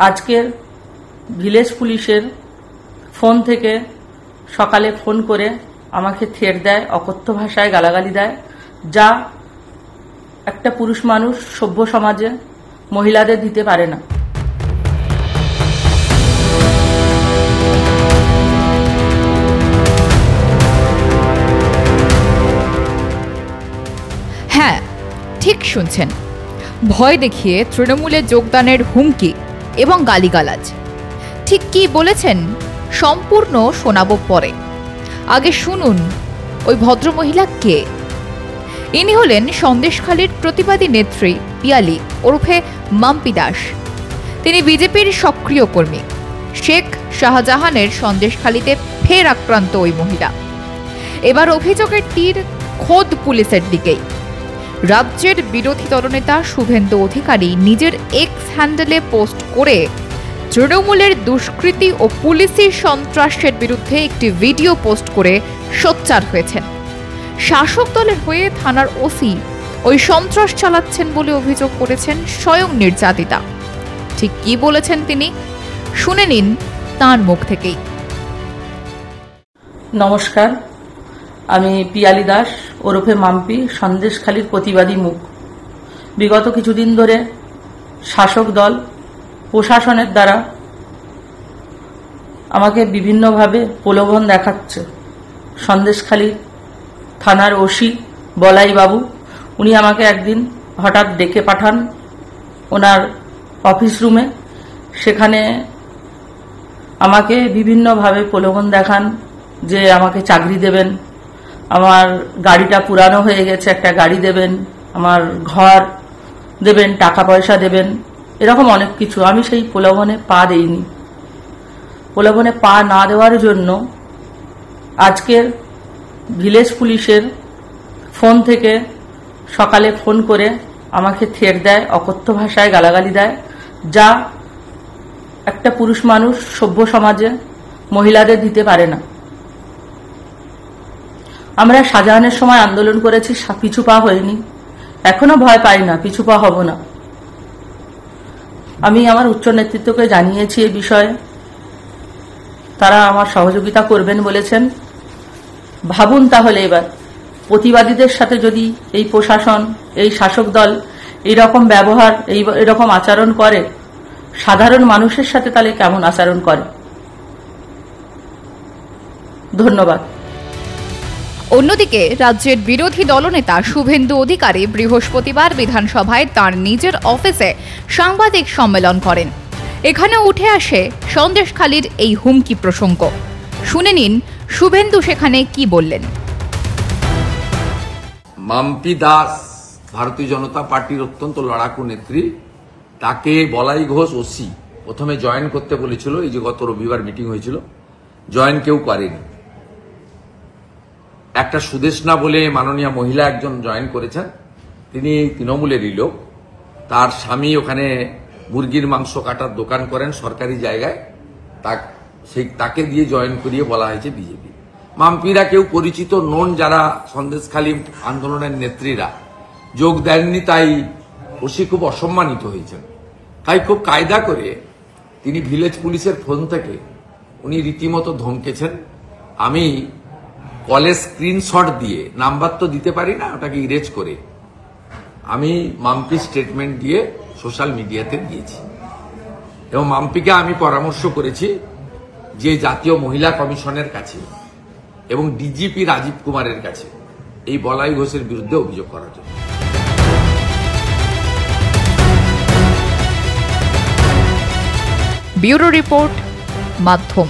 আজকের ভিলেজ পুলিশের ফোন থেকে সকালে ফোন করে আমাকে থ্রেট দেয়, অকথ্য ভাষায় গালাগালি দেয়, যা একটা পুরুষ মানুষ সভ্য সমাজে মহিলাদের দিতে পারে না। হ্যাঁ, ঠিক শুনছেন, ভয় দেখিয়ে তৃণমূলে যোগদানের হুমকি এবং গালিগালাজ। ঠিক কি বলেছেন সম্পূর্ণ শোনাবো পরে। আগে শুনুন ওই ভদ্রমহিলা কে। ইনি হলেন সন্দেশখালীর প্রতিবাদী নেত্রী পিয়ালি ওরফে মাম্পি দাস। তিনি বিজেপির সক্রিয় কর্মী। শেখ শাহজাহানের সন্দেশখালীতে ফের আক্রান্ত ওই মহিলা। এবার অভিযোগের তীর খোদ পুলিশের দিকেই। রাজ্যের বিরোধী দলনেতা শুভেন্দু অধিকারী নিজের এক্স হ্যান্ডেলে পোস্ট করে তৃণমূলের দুষ্কৃতি ও পুলিশি সন্ত্রাসের বিরুদ্ধে একটি ভিডিও পোস্ট করে সোচ্চার হয়েছেন। শাসক দলের হয়ে থানার ওসি ওই সন্ত্রাস চালাচ্ছেন বলে অভিযোগ করেছেন স্বয়ং নির্যাতিতা। ঠিক কি বলেছেন তিনি, শুনে নিন তাঁর মুখ থেকেই। নমস্কার, আমি পিয়ালি দাস ওরফে মাম্পি, সন্দেশখালীর প্রতিবাদী মুখ। বিগত কিছুদিন ধরে শাসক দল প্রশাসনের দ্বারা আমাকে বিভিন্নভাবে প্রলোভন দেখাচ্ছে। সন্দেশখালী থানার ওসি বলাই বাবু, উনি আমাকে একদিন হঠাৎ ডেকে পাঠান ওনার অফিস রুমে। সেখানে আমাকে বিভিন্নভাবে প্রলোভন দেখান যে আমাকে চাকরি দেবেন, আমার গাড়িটা পুরানো হয়ে গেছে, একটা গাড়ি দেবেন, আমার ঘর দেবেন, টাকা পয়সা দেবেন, এরকম অনেক কিছু। আমি সেই প্রলোভনে পা দেইনি। প্রলোভনে পা না দেওয়ার জন্য আজকের ভিলেজ পুলিশের ফোন থেকে সকালে ফোন করে আমাকে থ্রেট দেয়, অকথ্য ভাষায় গালাগালি দেয়, যা একটা পুরুষ মানুষ সভ্য সমাজে মহিলাদের দিতে পারে না। আমরা শাহজাহানের সময় আন্দোলন করেছি, পিছু পা হয়নি, এখনো ভয় পাই না, পিছু পা হব না। আমি আমার উচ্চ নেতৃত্বকে জানিয়েছি এই বিষয়ে, তারা আমার সহযোগিতা করবেন বলেছেন। ভাবুন তাহলে এবার প্রতিবাদীদের সাথে যদি এই প্রশাসন, এই শাসক দল এইরকম ব্যবহার, এইরকম আচরণ করে, সাধারণ মানুষের সাথে তাহলে কেমন আচরণ করে। ধন্যবাদ। অন্যদিকে রাজ্যের বিরোধী দলনেতা শুভেন্দু অধিকারী বৃহস্পতিবার বিধানসভায় তাঁর নিজের অফিসে সাংবাদিক সম্মেলন করেন। এখানে উঠে আসে সন্দেশখালীর এই হুমকি প্রসঙ্গ। শুনে নিন শুভেন্দু সেখানে কি বললেন। মাম্পি দাস ভারতীয় জনতা পার্টির অত্যন্ত লড়াকু নেত্রী। তাকে বলাই ঘোষ ওসি প্রথমে জয়েন করতে বলেছিল। এই যে গত রবিবার মিটিং হয়েছিল, জয়েন কেউ করেনি। একটা সুদেশনা বলে মাননীয় মহিলা একজন জয়েন করেছেন, তিনি তৃণমূলেরই লোক। তার স্বামী ওখানে মুরগির মাংস কাটার দোকান করেন সরকারি জায়গায়, তাকে দিয়ে জয়েন করিয়ে বলা হয়েছে বিজেপি। মাম্পিরা কেউ পরিচিত নন, যারা সন্দেশখালী আন্দোলনের নেত্রীরা যোগ দেননি, তাই ওসি খুব অসম্মানিত হয়েছেন। তাই খুব কায়দা করে তিনি ভিলেজ পুলিশের ফোন থেকে উনি রীতিমতো ধমকেছেন। আমি কলেজ স্ক্রিনশট দিয়ে, নাম্বার তো দিতে পারি না, ওটাকে ইরেজ করে আমি মাম্পি স্টেটমেন্ট দিয়ে সোশ্যাল মিডিয়াতে দিয়েছি। এবং মাম্পিকে আমি পরামর্শ করেছি যে জাতীয় মহিলা কমিশনের কাছে এবং ডিজিপি রাজীব কুমারের কাছে এই বলাই ঘোষের বিরুদ্ধে অভিযোগ করার জন্য। ব্যুরো রিপোর্ট, মাধ্যম।